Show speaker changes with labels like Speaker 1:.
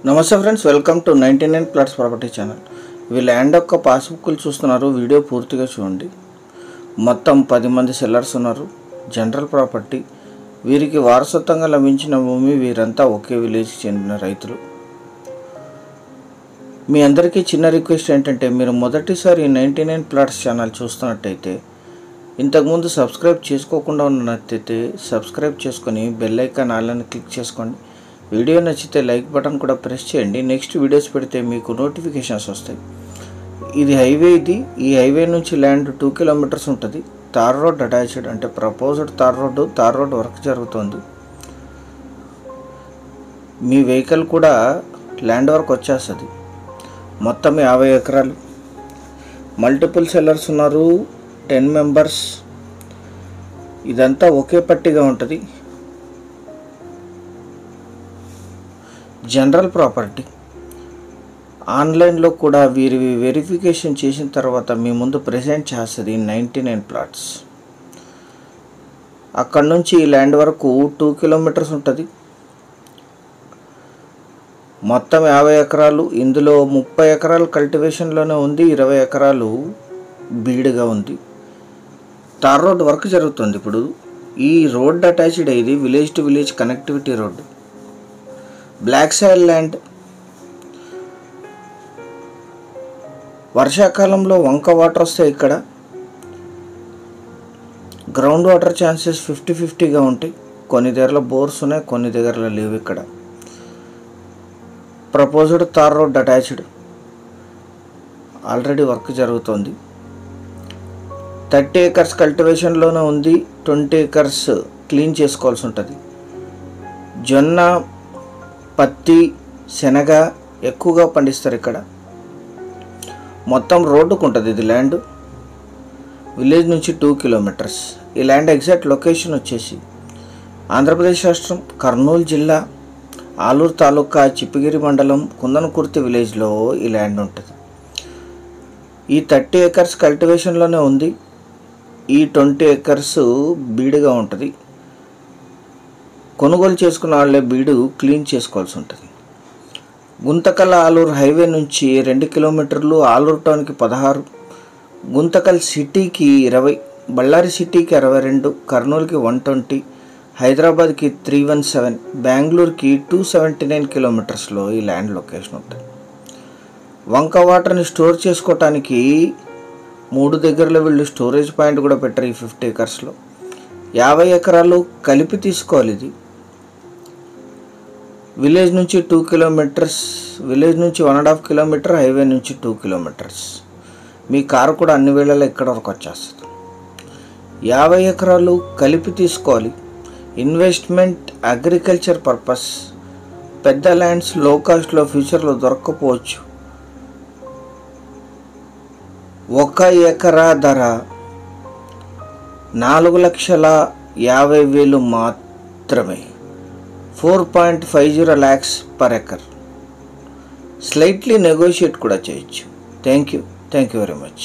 Speaker 1: నమస్తే friends, welcome to 99 plots property channel. ఇవి land యొక్క పాస్బుక్లు చూస్తున్నారు. వీడియో పూర్తిగా చూడండి. మొత్తం 10 మంది సెల్లర్స్ ఉన్నారు. General property. వీరికి వారసత్వంగా లభించిన భూమి. వీరంతా ఒకే విలేజ్కి చెందిన రైతులు. మీ అందరికీ చిన్న రిక్వెస్ట్ ఏంటంటే, మీరు మొదటిసారి 99 ప్లాట్స్ ఛానల్ చూస్తున్నట్టయితే ఇంతకుముందు సబ్స్క్రైబ్ చేసుకోకుండా ఉన్నట్టయితే సబ్స్క్రైబ్ చేసుకొని బెల్ ఐకాన్ ఆల్ని క్లిక్ చేసుకోండి. వీడియో నచ్చితే లైక్ బటన్ కూడా ప్రెస్ చేయండి. నెక్స్ట్ వీడియోస్ పెడితే మీకు నోటిఫికేషన్స్ వస్తాయి. ఇది హైవే. ఈ హైవే నుంచి ల్యాండ్ 2 కిలోమీటర్స్ ఉంటుంది. తార్ రోడ్ అటాచ్డ్, అంటే ప్రపోజ్డ్ తార్ రోడ్ వర్క్ జరుగుతుంది. మీ వెహికల్ కూడా ల్యాండ్ వరకు వచ్చేస్తుంది. మొత్తం 50 ఎకరాలు. మల్టిపుల్ సెల్లర్స్ ఉన్నారు, 10 మెంబర్స్. ఇదంతా ఒకే పట్టిగా ఉంటుంది. General property. ఆన్లైన్లో కూడా వీరి వెరిఫికేషన్ చేసిన తర్వాత మీ ముందు ప్రెజెంట్ చేస్తుంది 99 ప్లాట్స్. అక్కడ నుంచి ఈ ల్యాండ్ వరకు 2 కిలోమీటర్స్ ఉంటుంది. మొత్తం 50 ఎకరాలు. ఇందులో 30 ఎకరాలు కల్టివేషన్లోనే ఉంది, 20 ఎకరాలు బీడుగా ఉంది. తార్ రోడ్ వర్క్ జరుగుతుంది. ఇప్పుడు ఈ రోడ్ అటాచ్డ్ అయ్యేది village to village connectivity road. Black soil land. వర్షాకాలంలో వంక వాటర్ వస్తాయి. ఇక్కడ గ్రౌండ్ వాటర్ ఛాన్సెస్ 50-50గా ఉంటాయి. కొన్ని దగ్గరలో బోర్స్ ఉన్నాయి, కొన్ని దగ్గరలో లేవు. ఇక్కడ proposed tar road attached. Already work జరుగుతుంది. 30 ఎకర్స్ కల్టివేషన్లోనే ఉంది. 20 ఎకర్స్ క్లీన్ చేసుకోవాల్సి ఉంటుంది. జొన్న, పత్తి, శనగ ఎక్కువగా పండిస్తారు ఇక్కడ. మొత్తం రోడ్డుకు ఉంటుంది ఇది ల్యాండ్. విలేజ్ నుంచి 2 కిలోమీటర్స్. ఈ ల్యాండ్ ఎగ్జాక్ట్ లొకేషన్ వచ్చేసి ఆంధ్రప్రదేశ్ రాష్ట్రం, కర్నూలు జిల్లా, ఆలూరు తాలూకా, చిప్పగిరి మండలం, కుందనకుర్తి విలేజ్లో ఈ ల్యాండ్ ఉంటుంది. ఈ 30 ఎకర్స్ కల్టివేషన్లోనే ఉంది. ఈ 20 ఎకర్స్ బీడుగా ఉంటుంది. కొనుగోలు చేసుకున్న వాళ్ళే బీడు క్లీన్ చేసుకోవాల్సి ఉంటుంది. గుంతకల్ ఆలూరు హైవే నుంచి 2 కిలోమీటర్లు, ఆలూరు టౌన్కి 16, గుంతకల్ సిటీకి 20, బళ్ళారి సిటీకి 62, కర్నూలుకి 120, హైదరాబాద్కి 317, బెంగళూరుకి 279 కిలోమీటర్స్లో ఈ ల్యాండ్ లొకేషన్ ఉంటుంది. వంక వాటర్ని స్టోర్ చేసుకోవటానికి 3 దగ్గరలో వీళ్ళు స్టోరేజ్ పాయింట్ కూడా పెట్టారు. ఈ 50 ఎకర్స్లో 50 ఎకరాలు కలిపి తీసుకోవాలి. ఇది విలేజ్ నుంచి 2 కిలోమీటర్స్, విలేజ్ నుంచి 1.5 కిలోమీటర్, హైవే నుంచి 2 కిలోమీటర్స్. మీ కారు కూడా అన్ని వేళల్లో ఇక్కడ వరకు వచ్చేస్తుంది. 50 ఎకరాలు కలిపి తీసుకోవాలి. Investment, agriculture purpose. పెద్ద ల్యాండ్స్ లో కాస్ట్లో ఫ్యూచర్లో దొరక్కపోవచ్చు. 1 ఎకరా ధర 4,50,000 మాత్రమే. 4.50 lakhs per acre. Slightly negotiate కూడా చేయొచ్చు. Thank you very much.